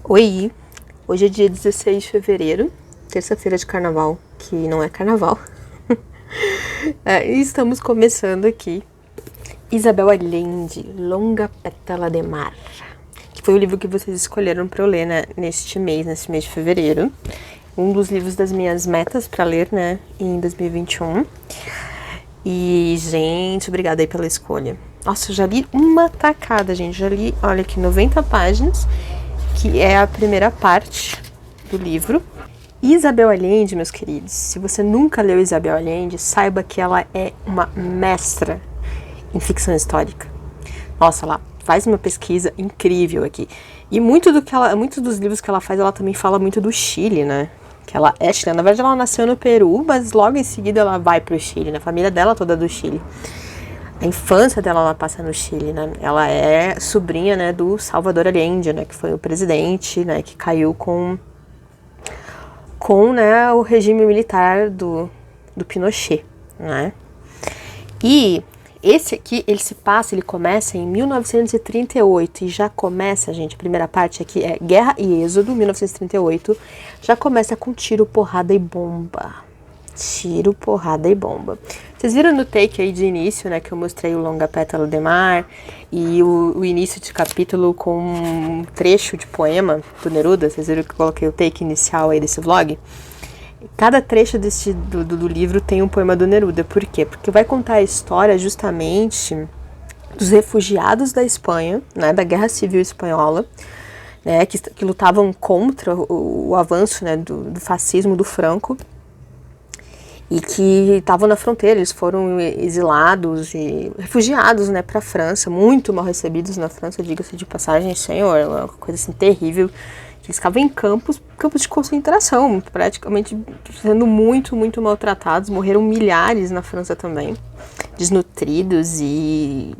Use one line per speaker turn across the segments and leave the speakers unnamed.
Oi, hoje é dia 16 de fevereiro, terça-feira de carnaval, que não é carnaval. E estamos começando aqui Isabel Allende, Longa Pétala de Mar, que foi o livro que vocês escolheram para eu ler, né, nesse mês de fevereiro. Um dos livros das minhas metas para ler, né, em 2021. E, gente, obrigada aí pela escolha. Nossa, eu já li uma tacada, gente. Já li, olha aqui, 90 páginas, que é a primeira parte do livro. Isabel Allende, meus queridos, se você nunca leu Isabel Allende, saiba que ela é uma mestra em ficção histórica. Nossa, ela faz uma pesquisa incrível aqui. E muitos dos livros que ela faz, ela também fala muito do Chile, né? Que ela é chilena. Na verdade, ela nasceu no Peru, mas logo em seguida ela vai pro Chile, né? A família dela toda é do Chile. A infância dela, ela passa no Chile, né? Ela é sobrinha, né, do Salvador Allende, né? Que foi o presidente, né? Que caiu com né, o regime militar do Pinochet, né? E esse aqui, ele começa em 1938 e já começa, gente, a primeira parte aqui é Guerra e Êxodo, 1938, já começa com tiro, porrada e bomba. Tiro, porrada e bomba. Vocês viram no take aí de início, né, que eu mostrei o Longa Pétala de Mar e o início de capítulo com um trecho de poema do Neruda? Vocês viram que eu coloquei o take inicial aí desse vlog? Cada trecho do livro tem um poema do Neruda. Por quê? Porque vai contar a história justamente dos refugiados da Espanha, né, da Guerra Civil Espanhola, né, que lutavam contra o avanço, né, do fascismo do Franco, e que estavam na fronteira. Eles foram exilados e refugiados, né, para a França, muito mal recebidos na França, diga-se de passagem, senhor, uma coisa assim terrível. Eles ficavam em campos de concentração, praticamente sendo muito, muito maltratados. Morreram milhares na França também, desnutridos e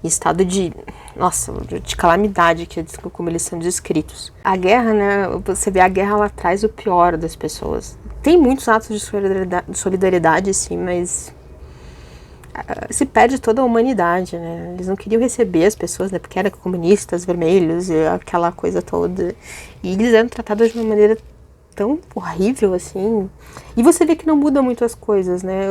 em estado de, nossa, de calamidade, que é como eles são descritos. A guerra, né, você vê, a guerra, ela traz o pior das pessoas. Tem muitos atos de solidariedade, sim, mas se perde toda a humanidade, né? Eles não queriam receber as pessoas, né, porque eram comunistas, vermelhos e aquela coisa toda. E eles eram tratados de uma maneira tão horrível, assim. E você vê que não muda muito as coisas, né?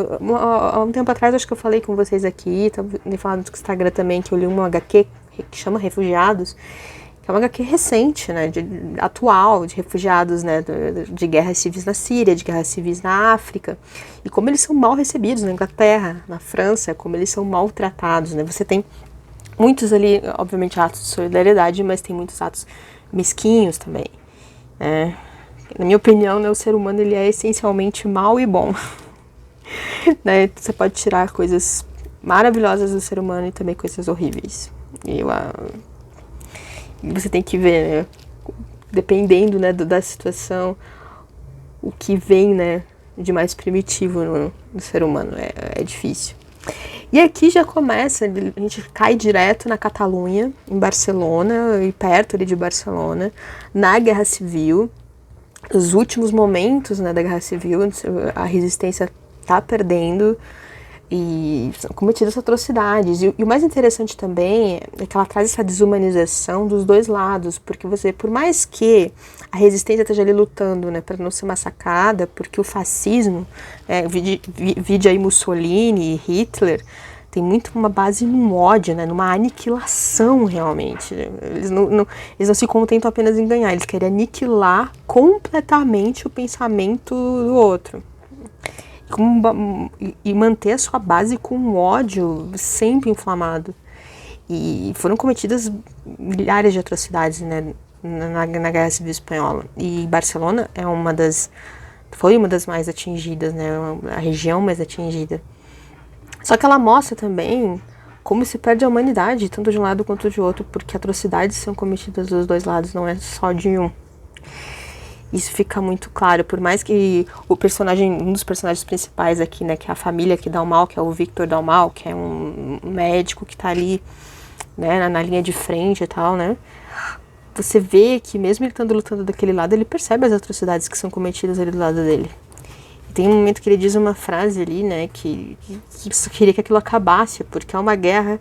Há um tempo atrás, acho que eu falei com vocês aqui, tava falando do Instagram também, que eu li uma HQ que chama Refugiados, que é uma HQ recente, né, atual, de refugiados, né, de guerras civis na Síria, de guerras civis na África, e como eles são mal recebidos na Inglaterra, na França, como eles são maltratados, né. Você tem muitos ali, obviamente, atos de solidariedade, mas tem muitos atos mesquinhos também, né. Na minha opinião, né, o ser humano, ele é essencialmente mau e bom. Né? Você pode tirar coisas maravilhosas do ser humano e também coisas horríveis. E você tem que ver, né, dependendo, né, da situação, o que vem, né, de mais primitivo no ser humano. É difícil. E aqui já começa, a gente cai direto na Catalunha, em Barcelona, e perto ali de Barcelona, na Guerra Civil. Os últimos momentos, né, da Guerra Civil, a resistência está perdendo e são cometidas atrocidades. E o mais interessante também é que ela traz essa desumanização dos dois lados, porque por mais que a resistência esteja ali lutando, né, para não ser massacrada, porque o fascismo, vide aí Mussolini e Hitler, tem muito uma base num ódio, né, numa aniquilação realmente. Eles não se contentam apenas em ganhar, eles querem aniquilar completamente o pensamento do outro. E manter a sua base com um ódio sempre inflamado. E foram cometidas milhares de atrocidades, né, na Guerra Civil Espanhola. E Barcelona foi uma das mais atingidas, né, a região mais atingida. Só que ela mostra também como se perde a humanidade, tanto de um lado quanto de outro, porque atrocidades são cometidas dos dois lados, não é só de um. Isso fica muito claro, por mais que um dos personagens principais aqui, né, que é a família que dá o mal, que é o Victor Dalmau, que é um médico que tá ali, né, na linha de frente e tal, né, você vê que mesmo ele estando lutando daquele lado, ele percebe as atrocidades que são cometidas ali do lado dele. E tem um momento que ele diz uma frase ali, né, que só queria que aquilo acabasse, porque é uma guerra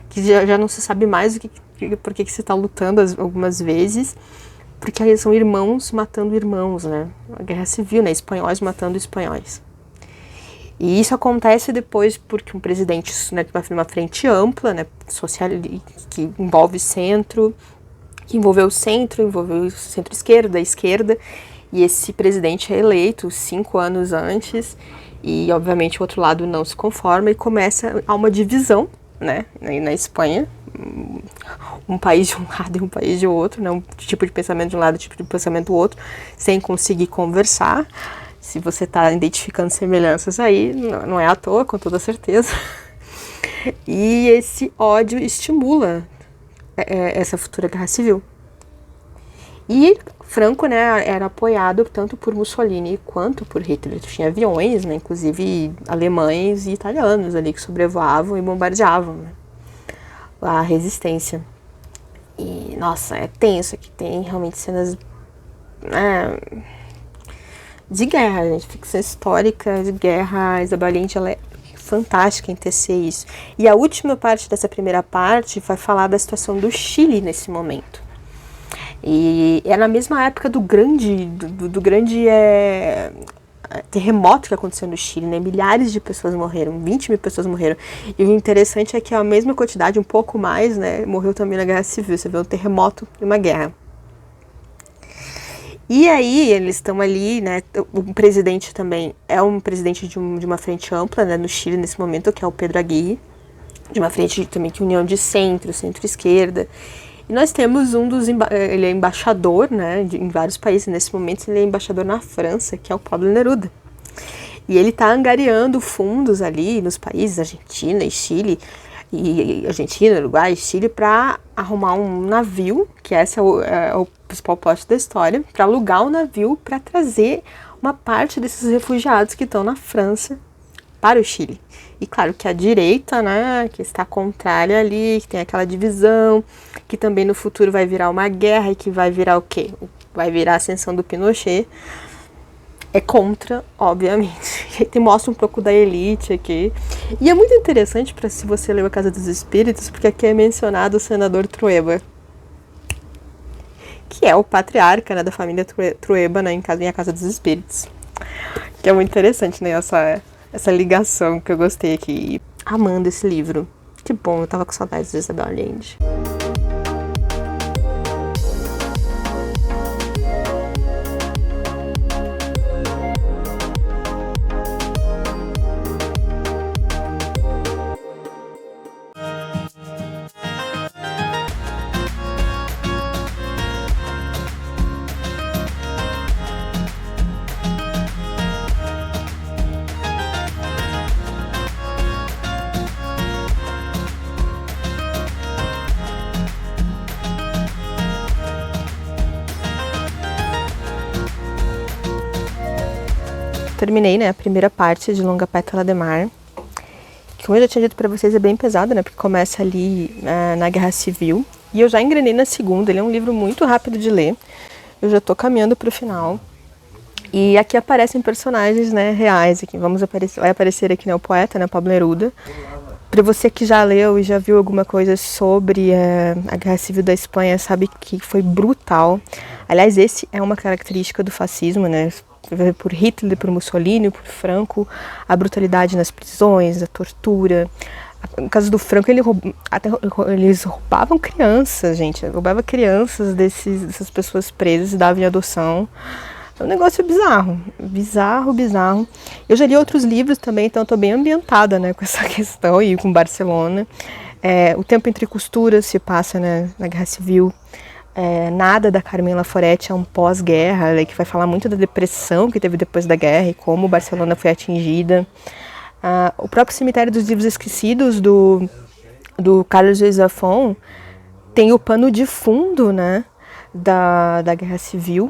que já não se sabe mais por que você está lutando algumas vezes, porque aí são irmãos matando irmãos, né? A guerra civil, né? Espanhóis matando espanhóis. E isso acontece depois porque um presidente, né, vai uma frente ampla, né, social, que envolve centro, que envolveu o centro-esquerda, a esquerda, e esse presidente é eleito 5 anos antes, e obviamente o outro lado não se conforma e começa a uma divisão, né, na Espanha, um país de um lado e um país de outro, né, um tipo de pensamento de um lado e um tipo de pensamento do outro, sem conseguir conversar. Se você está identificando semelhanças aí, não é à toa, com toda certeza. E esse ódio estimula essa futura guerra civil. E Franco, né, era apoiado tanto por Mussolini quanto por Hitler. Tinha aviões, né, inclusive alemães e italianos ali que sobrevoavam e bombardeavam, né, a resistência. E, nossa, é tenso aqui, tem realmente cenas de guerra, gente, ficção histórica de guerra. A Isabel Allende, ela é fantástica em tecer isso. E a última parte dessa primeira parte vai falar da situação do Chile nesse momento. E é na mesma época do grande terremoto que aconteceu no Chile, né? Milhares de pessoas morreram, 20 mil pessoas morreram. E o interessante é que a mesma quantidade, um pouco mais, né, morreu também na Guerra Civil. Você vê um terremoto e uma guerra. E aí, eles estão ali, né, o presidente também é um presidente de uma frente ampla, né, no Chile nesse momento, que é o Pedro Aguirre, de uma frente também que é união de centro-esquerda. E nós temos ele é embaixador, né, em vários países. Nesse momento ele é embaixador na França, que é o Pablo Neruda. E ele está angariando fundos ali nos países Argentina e Chile, Argentina, Uruguai e Chile, para arrumar um navio, que esse é o principal plot da história, para alugar um navio para trazer uma parte desses refugiados que estão na França para o Chile. E claro que a direita, né, que está contrária ali, que tem aquela divisão, que também no futuro vai virar uma guerra e que vai virar o quê? Vai virar a ascensão do Pinochet. É contra, obviamente. E mostra um pouco da elite aqui. E é muito interessante para se você leu A Casa dos Espíritos, porque aqui é mencionado o senador Trueba, que é o patriarca, né, da família Trueba, né, em A Casa dos Espíritos. Que é muito interessante, né, essa ligação que eu gostei aqui. Amando esse livro. Que bom, eu tava com saudades de Isabel Allende. Terminei, né, a primeira parte de Longa Pétala de Mar, que, como eu já tinha dito pra vocês, é bem pesada, né, porque começa ali na Guerra Civil, e eu já engrenei na segunda. Ele é um livro muito rápido de ler, eu já tô caminhando pro final, e aqui aparecem personagens, né, reais. Aqui vai aparecer aqui, né, o poeta, né, Pablo Neruda. Para você que já leu e já viu alguma coisa sobre a Guerra Civil da Espanha, sabe que foi brutal. Aliás, esse é uma característica do fascismo, né, por Hitler, por Mussolini, por Franco, a brutalidade nas prisões, a tortura. No caso do Franco, eles roubavam crianças, gente. Roubavam crianças dessas pessoas presas e davam em adoção. É um negócio bizarro. Bizarro. Eu já li outros livros também, então estou bem ambientada, né, com essa questão e com Barcelona. O Tempo Entre Costuras se passa, né, na Guerra Civil. Nada, da Carmen Laforet, é um pós-guerra, né, que vai falar muito da depressão que teve depois da guerra e como Barcelona foi atingida. O próprio Cemitério dos Livros Esquecidos, do Carlos Ruiz Zafón, tem o pano de fundo, né, da Guerra Civil.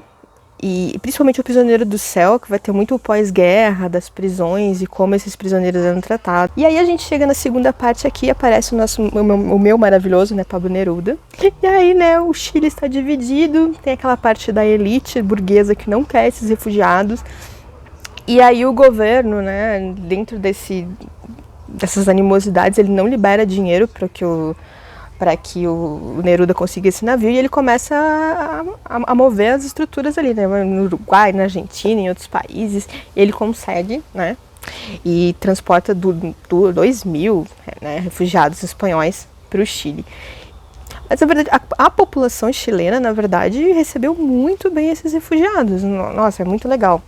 E principalmente o Prisioneiro do Céu, que vai ter muito o pós-guerra das prisões e como esses prisioneiros eram tratados. E aí a gente chega na segunda parte aqui, aparece o meu maravilhoso, né, Pablo Neruda. E aí, né, o Chile está dividido, tem aquela parte da elite burguesa que não quer esses refugiados. E aí o governo, né, dentro dessas animosidades, ele não libera dinheiro para que para que o Neruda consiga esse navio, e ele começa a mover as estruturas ali, né, no Uruguai, na Argentina, em outros países. Ele consegue, né, e transporta 2.000, né, refugiados espanhóis para o Chile. Mas, na verdade, a população chilena, na verdade, recebeu muito bem esses refugiados. Nossa, é muito legal.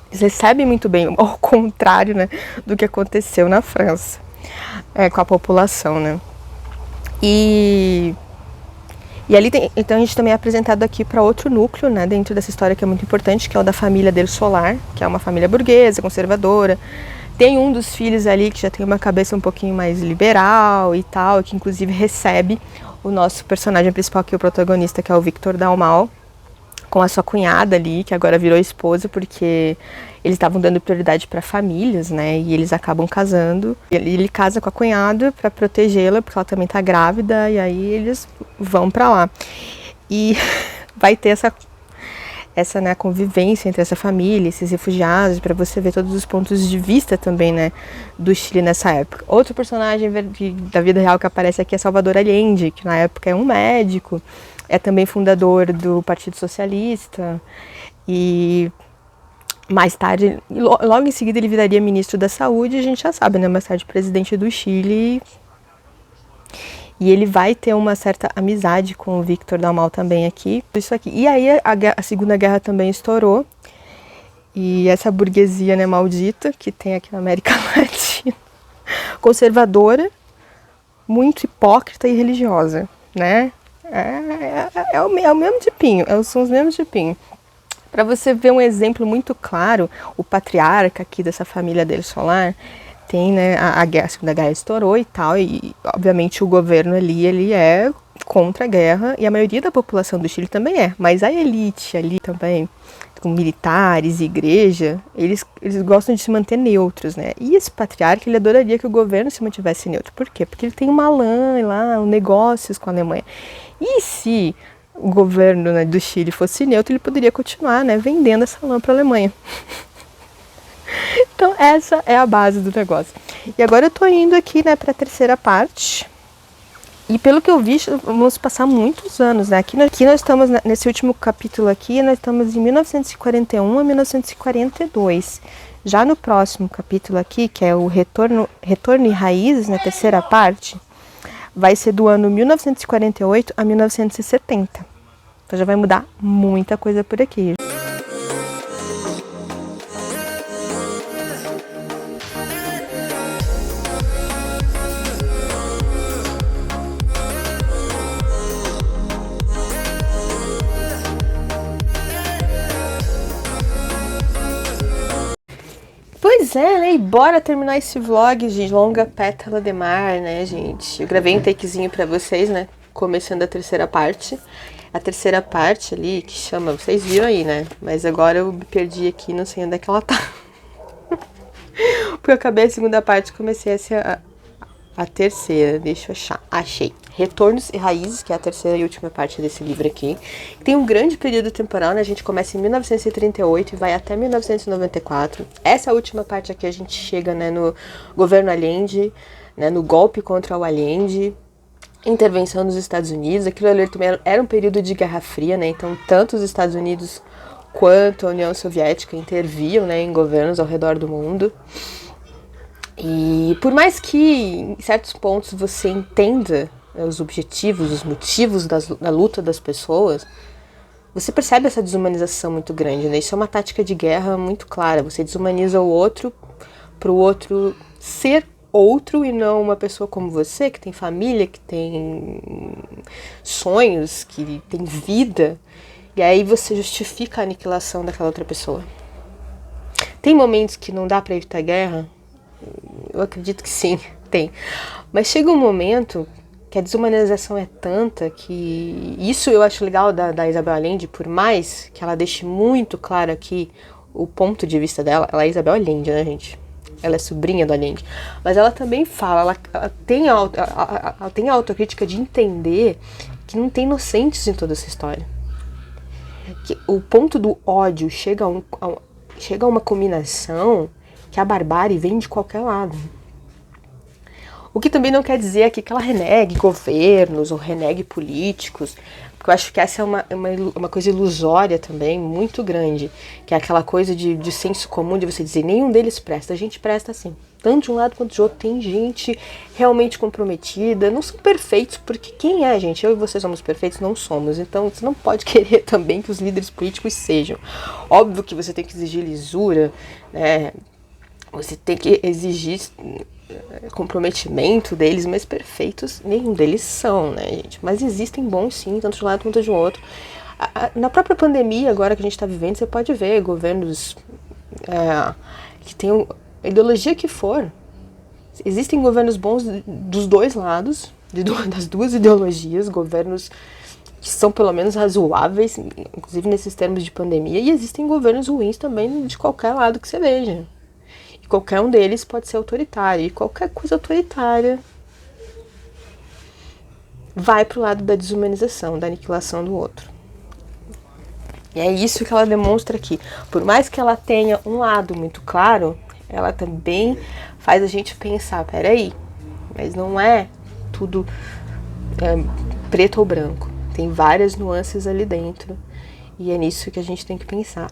Eles recebem muito bem, ao contrário, né, do que aconteceu na França, com a população, né. E ali então a gente também é apresentado aqui para outro núcleo, né, dentro dessa história que é muito importante, que é o da família del Solar, que é uma família burguesa, conservadora. Tem um dos filhos ali que já tem uma cabeça um pouquinho mais liberal e tal, que inclusive recebe o nosso personagem principal, que é o protagonista, que é o Victor Dalmau, com a sua cunhada ali, que agora virou esposa, porque eles estavam dando prioridade para famílias, né, e eles acabam casando. Ele casa com a cunhada para protegê-la, porque ela também tá grávida, e aí eles vão para lá. E vai ter essa né, convivência entre essa família, esses refugiados, para você ver todos os pontos de vista também, né, do Chile nessa época. Outro personagem da vida real que aparece aqui é Salvador Allende, que na época é um médico, é também fundador do Partido Socialista, e mais tarde, logo em seguida ele viraria ministro da Saúde, a gente já sabe, né, mais tarde presidente do Chile. E ele vai ter uma certa amizade com o Victor Dalmau também aqui. Isso aqui. E aí a Segunda Guerra também estourou. E essa burguesia, né, maldita que tem aqui na América Latina, conservadora, muito hipócrita e religiosa, né? É o mesmo tipinho, são os mesmos tipinhos. Para você ver um exemplo muito claro, o patriarca aqui dessa família del Solar, tem, né, a Segunda Guerra estourou e tal, e obviamente o governo ali, ele é contra a guerra, e a maioria da população do Chile também é, mas a elite ali também, com militares e igreja, eles gostam de se manter neutros, né, e esse patriarca, ele adoraria que o governo se mantivesse neutro. Por quê? Porque ele tem uma lã lá, negócios com a Alemanha, e se o governo, né, do Chile fosse neutro, ele poderia continuar, né, vendendo essa lã para a Alemanha. Então essa é a base do negócio. E agora eu tô indo aqui, né, para a terceira parte. E pelo que eu vi, vamos passar muitos anos, né? Aqui nós estamos, nesse último capítulo aqui, nós estamos em 1941 a 1942. Já no próximo capítulo aqui, que é o Retorno e Raízes, na terceira parte, vai ser do ano 1948 a 1970. Então já vai mudar muita coisa por aqui. Pois é, né? E bora terminar esse vlog de Longa Pétala de Mar, né, gente? Eu gravei um takezinho pra vocês, né? Começando a terceira parte. A terceira parte ali, que chama... Vocês viram aí, né? Mas agora eu me perdi aqui, não sei onde é que ela tá. Porque eu acabei a segunda parte e comecei a terceira. Deixa eu achar. Achei. Retornos e Raízes, que é a terceira e última parte desse livro aqui. Tem um grande período temporal, né? A gente começa em 1938 e vai até 1994. Essa última parte aqui a gente chega, né, no governo Allende, né, no golpe contra o Allende, intervenção dos Estados Unidos. Aquilo ali também era um período de Guerra Fria, né? Então tanto os Estados Unidos quanto a União Soviética interviam, né, em governos ao redor do mundo. E por mais que em certos pontos você entenda os objetivos, os motivos da luta das pessoas, você percebe essa desumanização muito grande, né? Isso é uma tática de guerra muito clara. Você desumaniza o outro para o outro ser outro e não uma pessoa como você, que tem família, que tem sonhos, que tem vida. E aí você justifica a aniquilação daquela outra pessoa. Tem momentos que não dá para evitar guerra? Eu acredito que sim, tem. Mas chega um momento que a desumanização é tanta que... Isso eu acho legal da Isabel Allende, por mais que ela deixe muito claro aqui o ponto de vista dela. Ela é Isabel Allende, né, gente? Ela é sobrinha do Allende. Mas ela também fala, ela tem a autocrítica de entender que não tem inocentes em toda essa história. Que o ponto do ódio chega a uma combinação que a barbárie vem de qualquer lado. O que também não quer dizer aqui que ela renegue governos ou renegue políticos, porque eu acho que essa é uma coisa ilusória também, muito grande, que é aquela coisa de senso comum, de você dizer, nenhum deles presta, a gente presta sim. Tanto de um lado quanto de outro, tem gente realmente comprometida, não são perfeitos, porque quem é, gente? Eu e você somos perfeitos? Não somos, então você não pode querer também que os líderes políticos sejam. Óbvio que você tem que exigir lisura, né? Você tem que exigir comprometimento deles, mas perfeitos nenhum deles são, né, gente? Mas existem bons sim, tanto de um lado quanto de um outro. Na própria pandemia agora que a gente está vivendo, você pode ver governos que têm a ideologia que for. Existem governos bons dos dois lados, das duas ideologias, governos que são pelo menos razoáveis, inclusive nesses termos de pandemia, e existem governos ruins também de qualquer lado que você veja. Qualquer um deles pode ser autoritário, e qualquer coisa autoritária vai pro lado da desumanização, da aniquilação do outro. E é isso que ela demonstra aqui. Por mais que ela tenha um lado muito claro, ela também faz a gente pensar, peraí, mas não é tudo preto ou branco. Tem várias nuances ali dentro. E é nisso que a gente tem que pensar.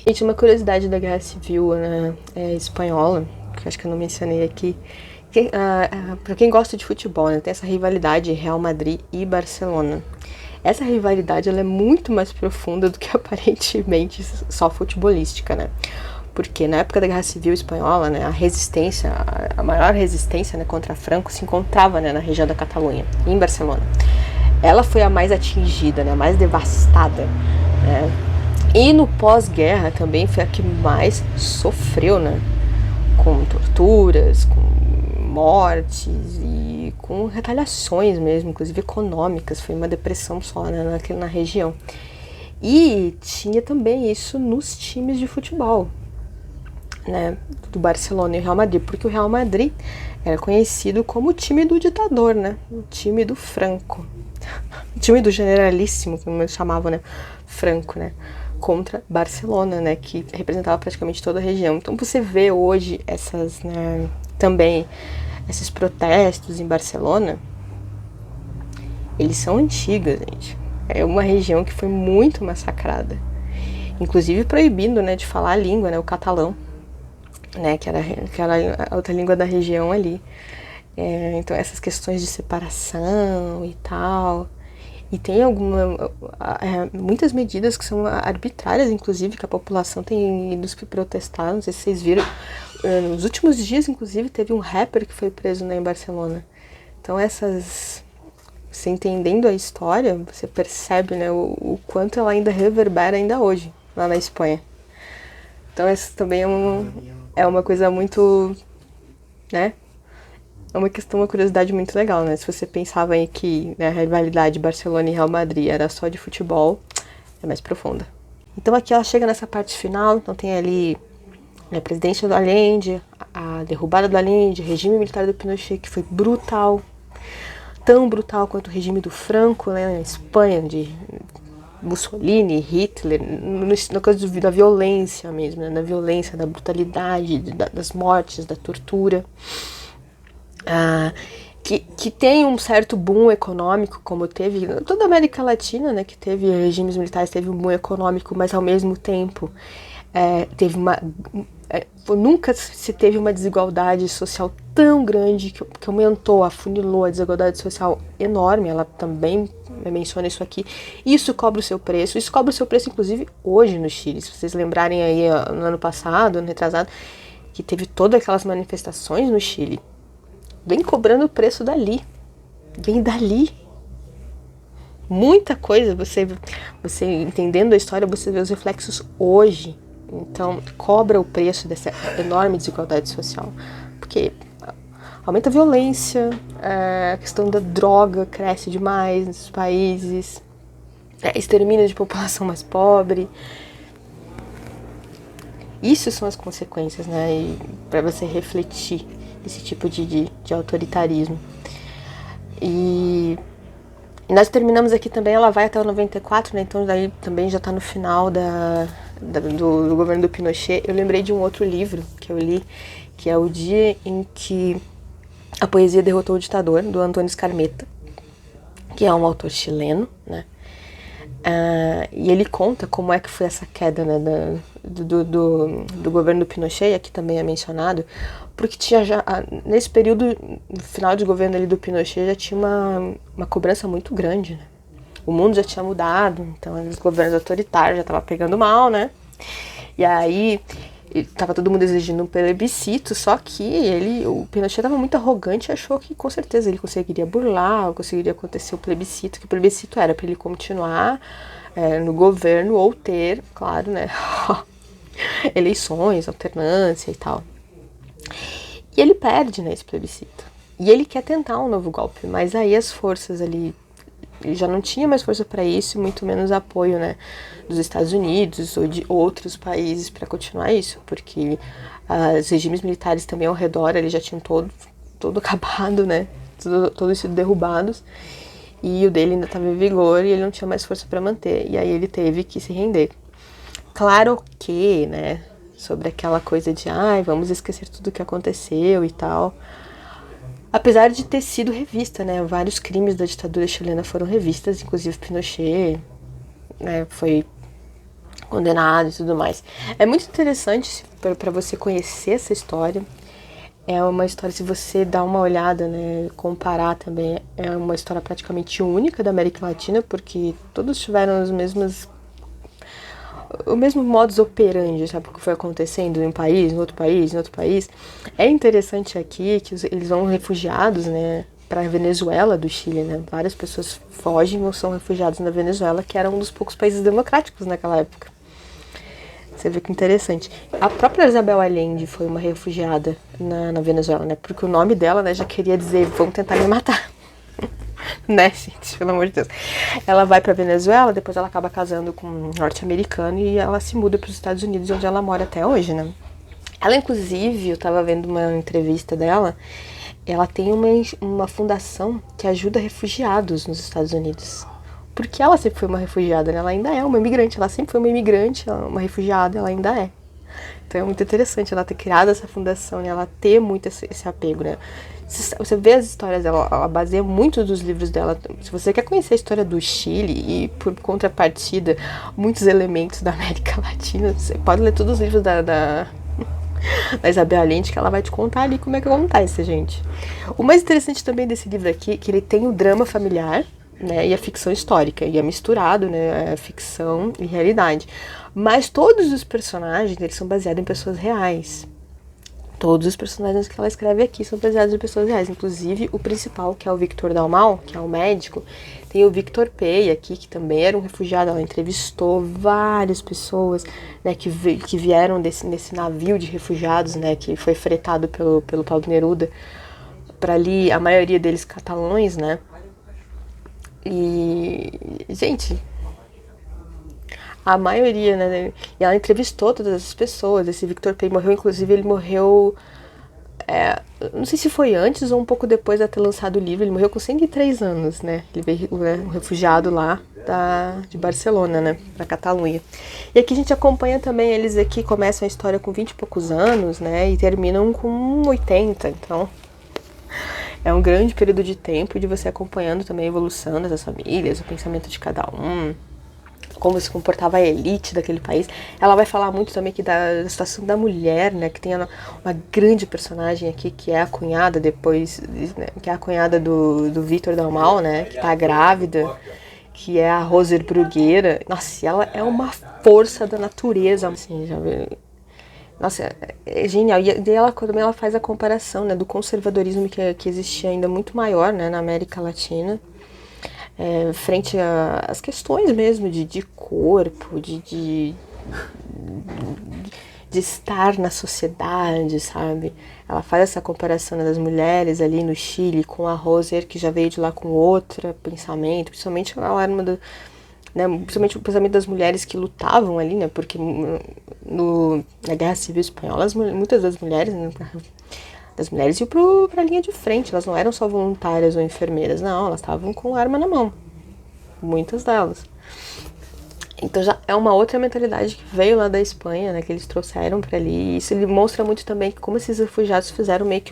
Gente, uma curiosidade da Guerra Civil, né, espanhola, que eu acho que eu não mencionei aqui. Para quem gosta de futebol, né, tem essa rivalidade Real Madrid e Barcelona. Essa rivalidade ela é muito mais profunda do que aparentemente só futebolística, né? Porque na época da Guerra Civil Espanhola, né, a maior resistência, né, contra Franco se encontrava, né, na região da Catalunha, em Barcelona. Ela foi a mais atingida, né, a mais devastada, né? E no pós-guerra também foi a que mais sofreu, né? Com torturas, com mortes e com retaliações mesmo, inclusive econômicas. Foi uma depressão só, né, na região. E tinha também isso nos times de futebol, né, do Barcelona e o Real Madrid, porque o Real Madrid era conhecido como o time do ditador, né? O time do Franco. O time do generalíssimo, como eles chamavam, né? Franco, né? Contra Barcelona, né? Que representava praticamente toda a região. Então você vê hoje também esses protestos em Barcelona, eles são antigos, gente. É uma região que foi muito massacrada. Inclusive proibindo, né, de falar a língua, né? O catalão, né? Que era a outra língua da região ali. Então essas questões de separação e tal. E tem muitas medidas que são arbitrárias, inclusive, que a população tem ido protestar. Não sei se vocês viram. Nos últimos dias, inclusive, teve um rapper que foi preso, né, em Barcelona. Então você entendendo a história, você percebe, né, o quanto ela ainda reverbera ainda hoje, lá na Espanha. Então isso também é uma coisa muito, né? É uma curiosidade muito legal, né? Se você pensava aí que, né, a rivalidade Barcelona e Real Madrid era só de futebol, é mais profunda. Então aqui ela chega nessa parte final, então tem ali a presidência do Allende, a derrubada do Allende, o regime militar do Pinochet, que foi brutal, tão brutal quanto o regime do Franco, né, na Espanha, de Mussolini, Hitler, na coisa da violência mesmo, né, na violência, da brutalidade, das mortes, da tortura. Que tem um certo boom econômico, como teve toda a América Latina, né, que teve regimes militares, teve um boom econômico, mas ao mesmo tempo nunca se teve uma desigualdade social tão grande que aumentou, afunilou a desigualdade social enorme. Ela também menciona isso aqui. Isso cobra o seu preço, inclusive hoje no Chile. Se vocês lembrarem aí no ano passado, ano retrasado, que teve todas aquelas manifestações no Chile, vem cobrando o preço dali. Vem dali. Muita coisa, você entendendo a história, você vê os reflexos hoje. Então, cobra o preço dessa enorme desigualdade social. Porque aumenta a violência, a questão da droga cresce demais nesses países, extermínio de população mais pobre. Isso são as consequências, né? Para você refletir esse tipo de autoritarismo. E nós terminamos aqui também, ela vai até o 94, né? Então daí também já está no final do governo do Pinochet. Eu lembrei de um outro livro que eu li, que é O Dia em que A Poesia Derrotou o Ditador, do Antônio Skármeta, que é um autor chileno, né? E ele conta como é que foi essa queda, né, do governo do Pinochet, aqui também é mencionado, porque tinha já, nesse período, no final de governo ali do Pinochet, já tinha uma cobrança muito grande, né? O mundo já tinha mudado, então os governos autoritários já estavam pegando mal, né? E aí tava todo mundo exigindo um plebiscito, só que o Pinochet estava muito arrogante e achou que com certeza ele conseguiria burlar, conseguiria acontecer o plebiscito, que o plebiscito era para ele continuar no governo ou ter, claro, né, eleições, alternância e tal. E ele perde, né, esse plebiscito. E ele quer tentar um novo golpe, mas aí as forças ali, ele já não tinha mais força para isso, muito menos apoio, né, dos Estados Unidos ou de outros países para continuar isso, porque os regimes militares também ao redor eles já tinham todo acabado, né, todos sido derrubados, e o dele ainda estava em vigor e ele não tinha mais força para manter, e aí ele teve que se render. Claro que, né, sobre aquela coisa de, vamos esquecer tudo o que aconteceu e tal. Apesar de ter sido revista, né, vários crimes da ditadura chilena foram revistas, inclusive Pinochet, né, foi condenado e tudo mais. É muito interessante para você conhecer essa história. É uma história, se você dá uma olhada, né, comparar também, é uma história praticamente única da América Latina, porque todos tiveram o mesmo modus operandi, sabe, o que foi acontecendo em um país, no outro país, em outro país. É interessante aqui que eles vão refugiados, né, para a Venezuela do Chile, né, várias pessoas fogem ou são refugiados na Venezuela, que era um dos poucos países democráticos naquela época. Você vê que interessante. A própria Isabel Allende foi uma refugiada na Venezuela, né, porque o nome dela, né, já queria dizer, vão tentar me matar. Né, gente, pelo amor de Deus. Ela vai pra Venezuela, depois ela acaba casando com um norte-americano e ela se muda pros Estados Unidos, onde ela mora até hoje, né. Ela, inclusive, eu tava vendo uma entrevista dela, ela tem uma fundação que ajuda refugiados nos Estados Unidos. Porque ela sempre foi uma refugiada, né? Ela ainda é uma imigrante, ela sempre foi uma imigrante, uma refugiada, ela ainda é. Então é muito interessante ela ter criado essa fundação, né? Ela ter muito esse apego, né? Você vê as histórias dela, ela baseia muito dos livros dela. Se você quer conhecer a história do Chile e, por contrapartida, muitos elementos da América Latina, você pode ler todos os livros da Isabel Allende, que ela vai te contar ali como é que acontece, gente. O mais interessante também desse livro aqui é que ele tem o drama familiar, né, e a ficção histórica, e é misturado, né, a ficção e realidade. Mas todos os personagens, eles são baseados em pessoas reais. Todos os personagens que ela escreve aqui são baseados em pessoas reais. Inclusive, o principal, que é o Victor Dalmau, que é o médico, tem o Victor Pey aqui, que também era um refugiado. Ela entrevistou várias pessoas, né, que vieram nesse navio de refugiados, né, que foi fretado pelo Paulo Neruda para ali, a maioria deles catalães, né. E, gente, a maioria, né? E ela entrevistou todas as pessoas. Esse Victor Pey morreu, inclusive ele morreu, não sei se foi antes ou um pouco depois de ter lançado o livro. Ele morreu com 103 anos, né? Ele veio, né, um refugiado lá de Barcelona, né, da Catalunha. E aqui a gente acompanha também, eles aqui começam a história com 20 e poucos anos, né, e terminam com 80, então é um grande período de tempo de você acompanhando também a evolução dessas famílias, o pensamento de cada um, como se comportava a elite daquele país. Ela vai falar muito também aqui da situação da mulher, né, que tem uma grande personagem aqui, que é a cunhada depois, né, que é a cunhada do Victor Dalmau, né, que tá grávida, que é a Roser Bruguera. Nossa, ela é uma força da natureza, assim, já viu? Nossa, é genial. E ela também ela faz a comparação, né, do conservadorismo que existia ainda muito maior, né, na América Latina, frente às questões mesmo de corpo, de estar na sociedade, sabe? Ela faz essa comparação, né, das mulheres ali no Chile com a Roser, que já veio de lá com outro pensamento, principalmente ela era uma do, né, principalmente o pensamento das mulheres que lutavam ali, né, porque na Guerra Civil Espanhola, muitas das mulheres, né, iam pra linha de frente, elas não eram só voluntárias ou enfermeiras, não, elas estavam com arma na mão, muitas delas. Então já é uma outra mentalidade que veio lá da Espanha, né, que eles trouxeram pra ali, e isso ele mostra muito também como esses refugiados fizeram meio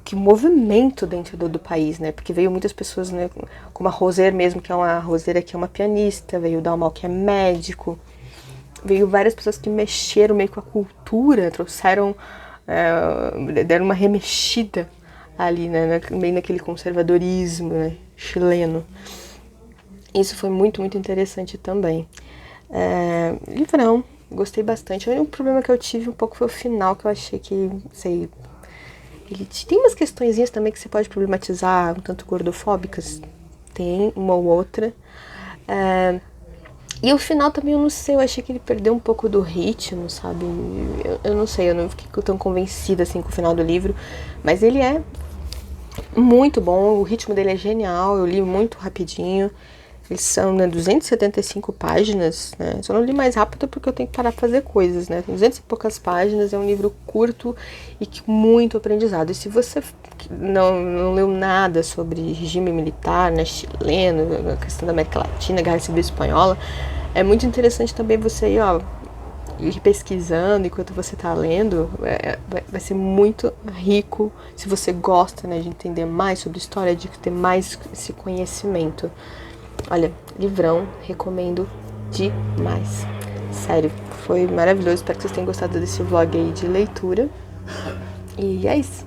que que movimento dentro do país, né? Porque veio muitas pessoas, né? Como a Roser mesmo, que é uma Roser que é uma pianista, veio o Dalmal, que é médico, veio várias pessoas que mexeram meio com a cultura, trouxeram, deram uma remexida ali, né? Meio naquele conservadorismo, né, chileno. Isso foi muito, muito interessante também. Livrão, gostei bastante. O único problema que eu tive um pouco foi o final, que eu achei que, sei, ele tem umas questõezinhas também que você pode problematizar, um tanto gordofóbicas, tem uma ou outra. E o final também, eu não sei, eu achei que ele perdeu um pouco do ritmo, sabe? Eu não sei, eu não fiquei tão convencida assim com o final do livro, mas ele é muito bom, o ritmo dele é genial, eu li muito rapidinho. Eles são, né, 275 páginas, né? Só não li mais rápido porque eu tenho que parar pra fazer coisas, né? Tem 200 e poucas páginas, é um livro curto e que muito aprendizado. E se você não leu nada sobre regime militar, né, chileno, a questão da América Latina, Guerra Civil Espanhola, é muito interessante também você ir, ir pesquisando enquanto você tá lendo. Vai ser muito rico se você gosta, né, de entender mais sobre história, de ter mais esse conhecimento. Olha, livrão, recomendo demais. Sério, foi maravilhoso. Espero que vocês tenham gostado desse vlog aí de leitura. E é isso.